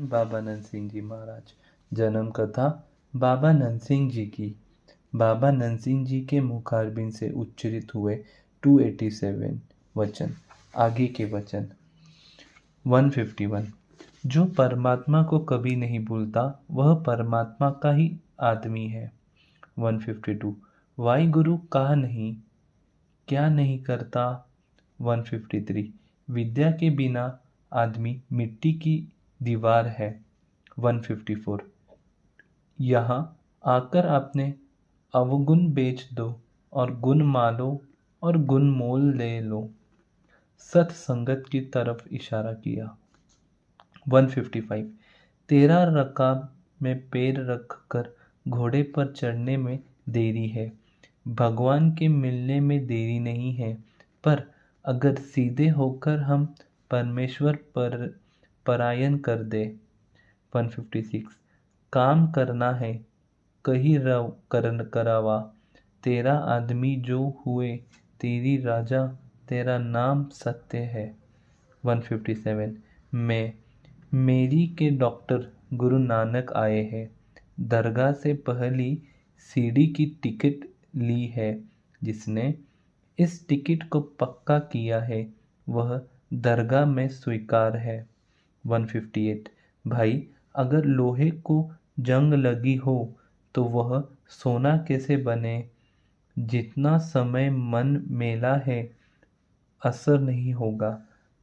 बाबा नंद सिंह जी महाराज। जन्म कथा बाबा नंद सिंह जी की। बाबा नंद सिंह जी के मुखारबिंद से उच्चरित हुए 287 वचन। आगे के वचन 151। जो परमात्मा को कभी नहीं भूलता वह परमात्मा का ही आदमी है। 152। वाहिगुरु कहा नहीं, क्या नहीं करता। 153। विद्या के बिना आदमी मिट्टी की दीवार है। 154। यहाँ आकर आपने अवगुण बेच दो और गुण मालो और गुण मोल ले लो। सत्संगत की तरफ इशारा किया। 155। तेरा रकाब में पैर रख कर घोड़े पर चढ़ने में देरी है, भगवान के मिलने में देरी नहीं है। पर अगर सीधे होकर हम परमेश्वर पर परायण कर दे। 156। काम करना है कहीं रव करन करावा, तेरा आदमी जो हुए तेरी राजा, तेरा नाम सत्य है। 157। मैं मेरी के डॉक्टर गुरु नानक आए हैं, दरगाह से पहली सीढ़ी की टिकट ली है। जिसने इस टिकट को पक्का किया है वह दरगाह में स्वीकार है। 158। भाई अगर लोहे को जंग लगी हो तो वह सोना कैसे बने। जितना समय मन मेला है असर नहीं होगा।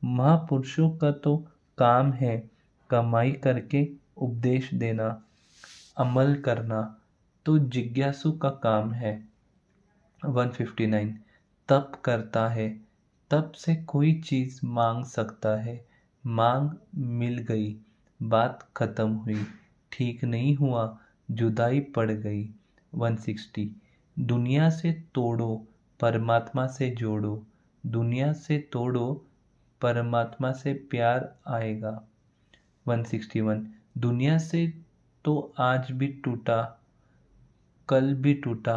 महापुरुषों का तो काम है कमाई करके उपदेश देना, अमल करना तो जिज्ञासु का काम है। 159। तप करता है, तप से कोई चीज़ मांग सकता है, मांग मिल गई, बात खत्म हुई, ठीक नहीं हुआ, जुदाई पड़ गई। 160। दुनिया से तोड़ो परमात्मा से जोड़ो, दुनिया से तोड़ो परमात्मा से प्यार आएगा। 161। दुनिया से तो आज भी टूटा, कल भी टूटा,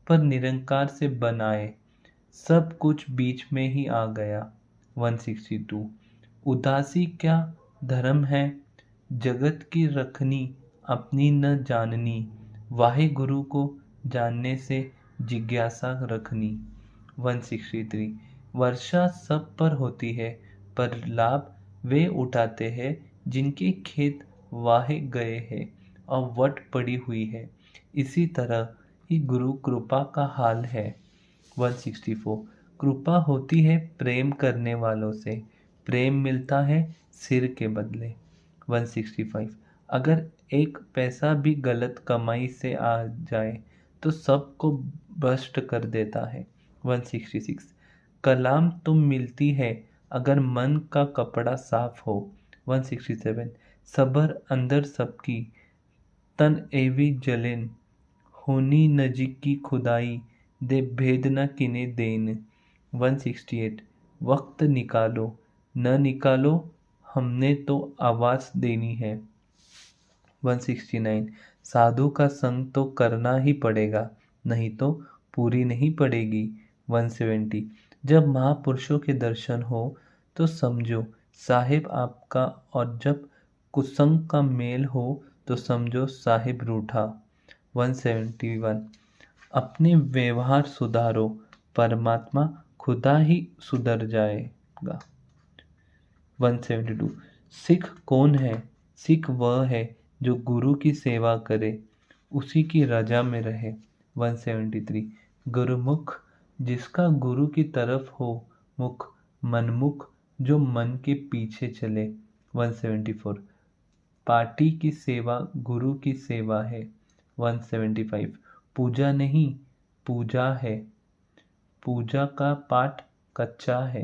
पर निरंकार से बनाए सब कुछ बीच में ही आ गया। 162। उदासी क्या धर्म है, जगत की रखनी अपनी न जाननी, वाहे गुरु को जानने से जिज्ञासा रखनी। 163। वर्षा सब पर होती है, पर लाभ वे उठाते हैं जिनके खेत वाहे गए हैं और वट पड़ी हुई है। इसी तरह ही गुरु कृपा का हाल है। 164। कृपा होती है प्रेम करने वालों से, प्रेम मिलता है सिर के बदले। 165। अगर एक पैसा भी गलत कमाई से आ जाए तो सबको भ्रष्ट कर देता है। 166। कलाम तुम मिलती है अगर मन का कपड़ा साफ हो। 167। सबर अंदर सबकी तन एवी जलेन, होनी नजीक की खुदाई दे भेद न किने देन। 168। वक्त निकालो न निकालो हमने तो आवाज़ देनी है। 169। साधु का संग तो करना ही पड़ेगा, नहीं तो पूरी नहीं पड़ेगी। 170। जब महापुरुषों के दर्शन हो तो समझो साहिब आपका, और जब कुसंग का मेल हो तो समझो साहिब रूठा। 171। अपने व्यवहार सुधारो, परमात्मा खुदा ही सुधर जाएगा। 172। सिख कौन है, सिख वह है जो गुरु की सेवा करे, उसी की रजा में रहे। 173। गुरुमुख जिसका गुरु की तरफ हो मुख, मनमुख जो मन के पीछे चले। 174। पार्टी की सेवा गुरु की सेवा है। 175। पूजा नहीं पूजा है, पूजा का पाठ कच्चा है।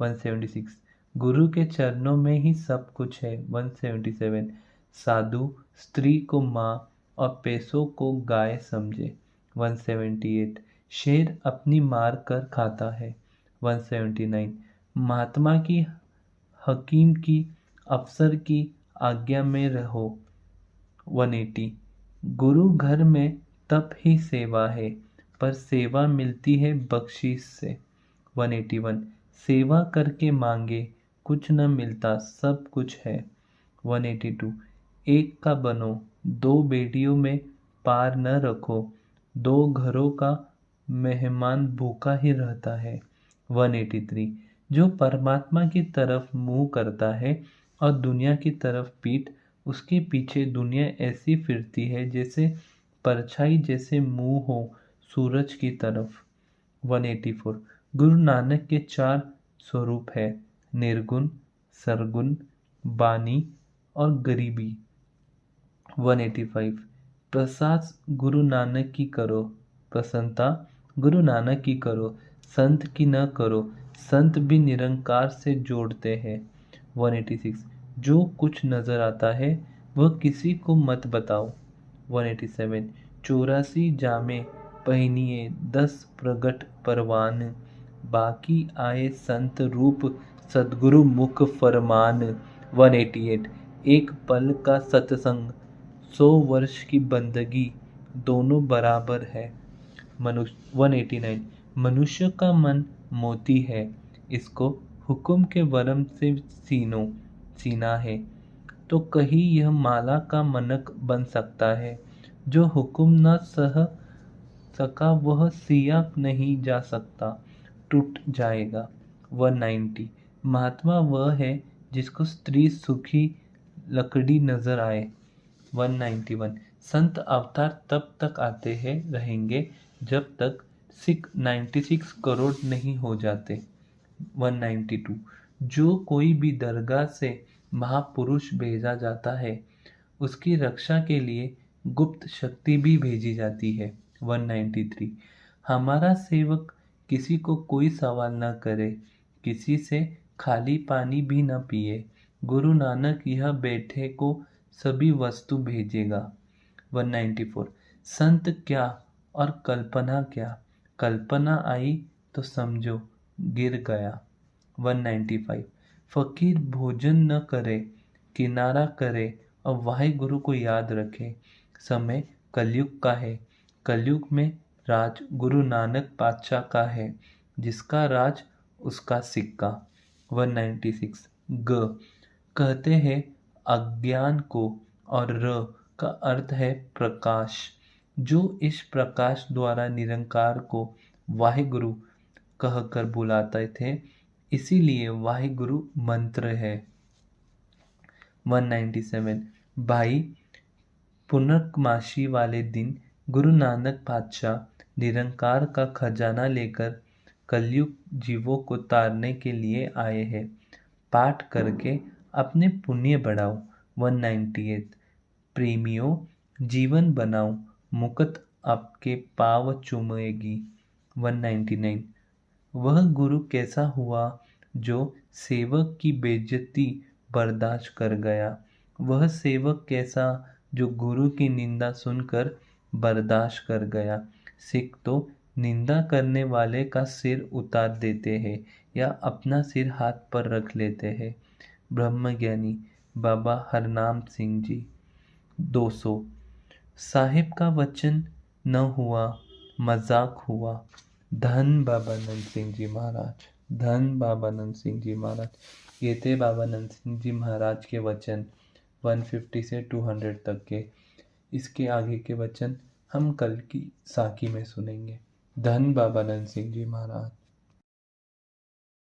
176। गुरु के चरणों में ही सब कुछ है। 177। साधु स्त्री को माँ और पैसों को गाय समझे। 178। शेर अपनी मार कर खाता है। 179। महात्मा की, हकीम की, अफसर की आज्ञा में रहो। 180। गुरु घर में तप ही सेवा है, पर सेवा मिलती है बख्शीश से। 181। सेवा करके मांगे कुछ न मिलता सब कुछ है। 182 एक का बनो, दो बेड़ियों में पार न रखो, दो घरों का मेहमान भूखा ही रहता है। 183 जो परमात्मा की तरफ मुंह करता है और दुनिया की तरफ पीठ, उसके पीछे दुनिया ऐसी फिरती है जैसे परछाई जैसे मुंह हो सूरज की तरफ। 184 गुरु नानक के चार स्वरूप है, निर्गुण, सरगुण, बानी और गरीबी। 185 प्रसाद गुरु नानक की करो, प्रसन्नता गुरु नानक की करो, संत की न करो, संत भी निरंकार से जोड़ते हैं। 186 जो कुछ नजर आता है वह किसी को मत बताओ। 187 84 जामे पहनिए 10 प्रगट परवान, बाकी आए संत रूप सदगुरु मुख फरमान। 188 एक पल का सत्संग 100 वर्ष की बंदगी दोनों बराबर है। 189 मनुष्य का मन मोती है, इसको हुक्म के वरम से सीना है, तो कहीं यह माला का मनक बन सकता है। जो हुक्म न सह सका वह सिया नहीं जा सकता, टूट जाएगा। 190 महात्मा वह है जिसको स्त्री सुखी लकड़ी नजर आए। 191 संत अवतार तब तक आते हैं रहेंगे जब तक सिख 96 करोड़ नहीं हो जाते। 192 जो कोई भी दरगाह से महापुरुष भेजा जाता है, उसकी रक्षा के लिए गुप्त शक्ति भी भेजी जाती है। 193 हमारा सेवक किसी को कोई सवाल न करे, किसी से खाली पानी भी न पिए, गुरु नानक यह बैठे को सभी वस्तु भेजेगा। 194 संत क्या और कल्पना क्या, कल्पना आई तो समझो गिर गया। 195 फकीर भोजन न करे, किनारा करे और वाहिगुरु को याद रखे। समय कलयुग का है, कलयुग में राज गुरु नानक पातशाह का है, जिसका राज उसका सिक्का। 196 ग कहते हैं अज्ञान को और र का अर्थ है प्रकाश, जो इस प्रकाश द्वारा निरंकार को वाहिगुरु कहकर बुलाते थे, इसीलिए वाहिगुरु मंत्र है। 197 भाई पूर्णमासी वाले दिन गुरु नानक पातशाह निरंकार का खजाना लेकर कलयुग जीवों को तारने के लिए आए हैं। पाठ करके अपने पुण्य बढ़ाओ। 198 प्रेमियों जीवन बनाओ, मुकत आपके पाव चूमेगी। 199 वह गुरु कैसा हुआ जो सेवक की बेइज्जती बर्दाश्त कर गया, वह सेवक कैसा जो गुरु की निंदा सुनकर बर्दाश्त कर गया। सिख तो निंदा करने वाले का सिर उतार देते हैं या अपना सिर हाथ पर रख लेते हैं। ब्रह्मज्ञानी बाबा हरनाम सिंह जी। 200 साहिब का वचन न हुआ, मजाक हुआ। धन बाबा नंद सिंह जी महाराज, धन बाबा नंद सिंह जी महाराज। ये थे बाबा नंद सिंह जी महाराज के वचन 150 से 200 तक के। इसके आगे के वचन हम कल की साखी में सुनेंगे। धन बाबा नंद सिंह जी महाराज।